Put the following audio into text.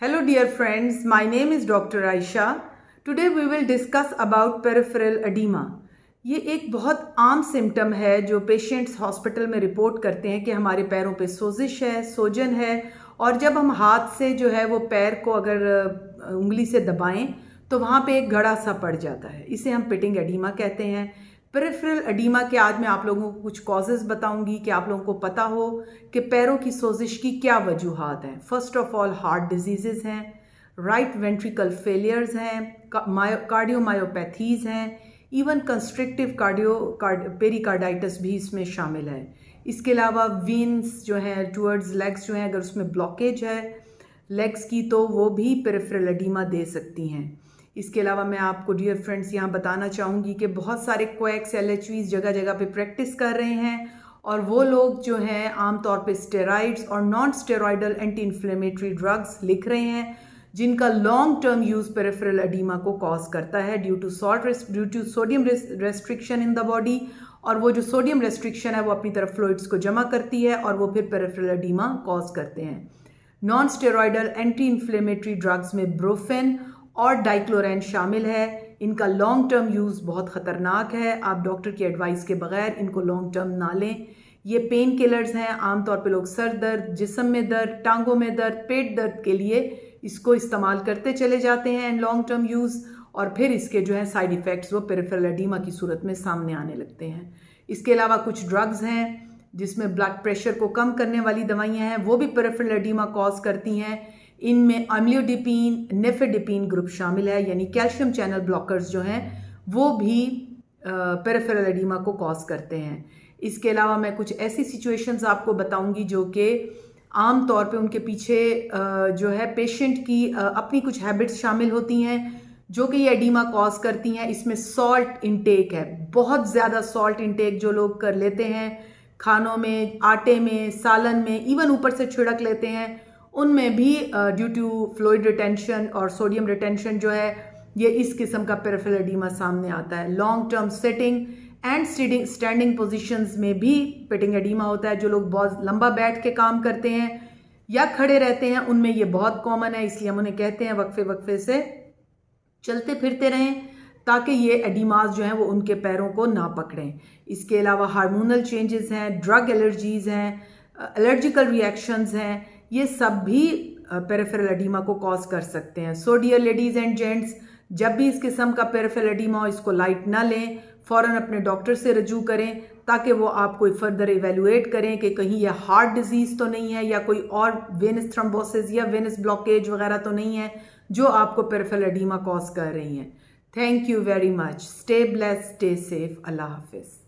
Hello dear friends, my name is Dr. Aisha. Today we will discuss about peripheral edema. ये एक बहुत आम symptom है जो पेशेंट्स हॉस्पिटल में रिपोर्ट करते हैं कि हमारे पैरों पे सोजिश है, सोजन है, और जब हम हाथ से जो है वो पैर को अगर उंगली से दबाएं तो वहाँ पे एक घड़ा सा पड़ जाता है। इसे हम पिटिंग एडीमा कहते हैं। पेरिफेरल एडीमा के आज मैं आप लोगों को कुछ कॉजेज़ बताऊंगी कि आप लोगों को पता हो कि पैरों की सोजिश की क्या वजूहात हैं। First of all heart disease हैं, राइट वेंट्रिकल फेलियर्स हैं, कार्डियोमायोपैथीज़ हैं, इवन कंस्ट्रिक्टिव पेरिकार्डाइटिस भी इसमें शामिल है। इसके अलावा वेन्स जो हैं टूवर्ड्स लेग्स जो हैं, अगर उसमें ब्लॉकेज है लेग्स की तो वो भी पेरिफेरल एडीमा दे सकती हैं। इसके अलावा मैं आपको डियर फ्रेंड्स यहाँ बताना चाहूँगी कि बहुत सारे क्वैक्स LHVs जगह जगह पे प्रैक्टिस कर रहे हैं, और वो लोग जो हैं आमतौर पे स्टेरॉइड्स और non steroidal anti inflammatory drugs लिख रहे हैं जिनका long term use peripheral oedema को कॉज करता है due to sodium restriction in the body. और वो जो सोडियम रेस्ट्रिक्शन है वो अपनी तरफ फ्लूइड्स को जमा करती है और वो फिर पेरिफेरल एडीमा कॉज करते हैं। Non steroidal anti inflammatory drugs में ब्रोफेन और डाइक्लोरेन शामिल है। इनका लॉन्ग टर्म यूज़ बहुत ख़तरनाक है, आप डॉक्टर की एडवाइस के बगैर इनको लॉन्ग टर्म ना लें। ये पेन किलर्स हैं, आमतौर पे लोग सर दर्द, जिस्म में दर्द, टांगों में दर्द, पेट दर्द के लिए इसको इस्तेमाल करते चले जाते हैं लॉन्ग टर्म यूज़, और फिर इसके जो है साइड इफ़ेक्ट्स वो पेरिफेरल एडीमा की सूरत में सामने आने लगते हैं। इसके अलावा कुछ ड्रग्स हैं जिसमें ब्लड प्रेशर को कम करने वाली दवाइयाँ हैं, वो भी पेरिफेरल एडीमा कॉज करती हैं। इनमें अम्लोडिपिन, नेफेडिपिन ग्रुप शामिल है, यानी कैल्शियम चैनल ब्लॉकर्स जो हैं वो भी पेरिफेरल एडीमा को कॉज करते हैं। इसके अलावा मैं कुछ ऐसी सिचुएशंस आपको बताऊंगी जो कि आम तौर पे उनके पीछे जो है पेशेंट की अपनी कुछ हैबिट्स शामिल होती हैं जो कि ये एडीमा कॉज करती हैं। इसमें सॉल्ट इंटेक है, बहुत ज़्यादा सॉल्ट इंटेक जो लोग कर लेते हैं खानों में, आटे में, सालन में, इवन ऊपर से छिड़क लेते हैं, उनमें भी ड्यू टू फ्लूइड रिटेंशन और सोडियम रिटेंशन जो है ये इस किस्म का पेरिफेरल एडीमा सामने आता है। Long term sitting and standing positions में भी पिटिंग एडीमा होता है। जो लोग बहुत लंबा बैठ के काम करते हैं या खड़े रहते हैं उनमें ये बहुत कॉमन है, इसलिए हम उन्हें कहते हैं वक्फे वक्फे से चलते फिरते रहें ताकि ये एडीमास जो हैं वो उनके पैरों को ना पकड़ें। इसके अलावा हार्मोनल चेंजेस हैं, ड्रग एलर्जीज़ हैं, एलर्जिकल रिएक्शंस हैं, ये सब भी पेरिफेरल एडीमा को कॉज कर सकते हैं। So dear ladies and gents, जब भी इस किस्म का पेरिफेरल एडीमा हो इसको लाइट ना लें, फ़ौरन अपने डॉक्टर से रजू करें ताकि वो आपको फर्दर इवेलुएट करें कि कहीं यह हार्ट डिजीज़ तो नहीं है या कोई और वेनस थ्रोम्बोसिस या वेनस ब्लॉकेज वगैरह तो नहीं है जो आपको पेरिफेरल एडीमा कॉज कर रही हैं। Thank you very much. Stay blessed, stay safe. अल्लाह हाफिज़।